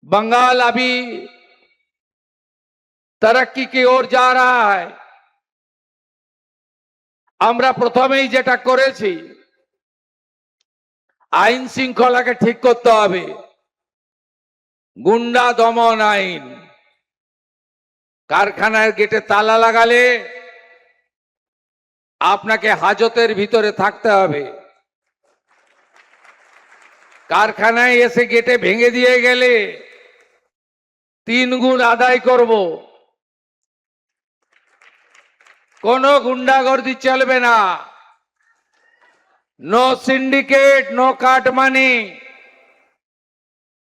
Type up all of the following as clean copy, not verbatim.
बंगाल अभी तरक्की की ओर जा रहा है। আমরা প্রথমেই যেটা করেছি, আইন শৃঙ্খলাকে ঠিক করতে হবে। গুন্ডা দমন আইন, কারখানার গেটে তালা লাগালে আপনাকে হাজতের ভিতরে থাকতে হবে। কারখানায় এসে গেটে ভেঙে দিয়ে গেলে 3 গুণ আদায় করব। কোনো গুন্ডাগর্দি চলবে না। No syndicate, no cut money,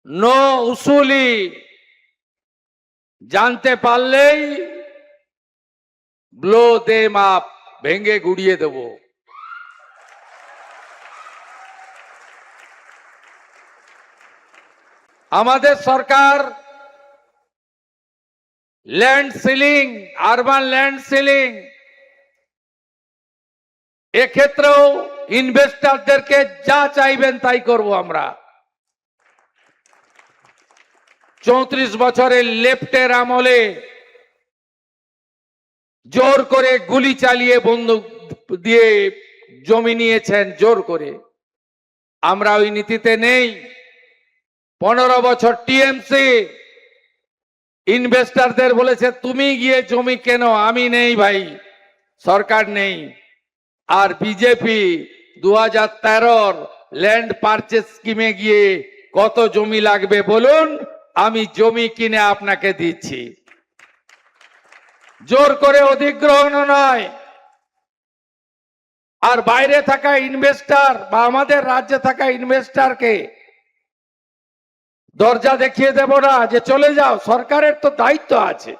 no উসুলি। জানতে পারলেই ব্লো দেম আপ, ভেঙে গুড়িয়ে দেব। আমাদের সরকার land ceiling, urban land ceiling, এক্ষেত্রেও ইনভেস্টরদেরকে যা চাইবেন তাই করব আমরা। 34 বছরের লেফটের আমলে জোর করে গুলি চালিয়ে বন্দুক দিয়ে জমি নিয়েছেন জোর করে। আমরা ওই নীতিতে নেই। 15 বছর টিএমসি ইনভেস্টরদের বলেছে তুমি গিয়ে জমি কেন, আমি নেই ভাই, সরকার নেই। আর বিজেপি 2013 ল্যান্ড পারচেজ স্কিমে গিয়ে কত জমি লাগবে বলুন, আমি জমি কিনে আপনাকে দিচ্ছি। জোর করে অধিগ্রহণ নয়। আর বাইরে থাকা ইনভেস্টর বা আমাদের রাজ্যে থাকা ইনভেস্টরকে দরজা দেখিয়ে দেব না যে চলে যাও, সরকারের তো দায়িত্ব আছে।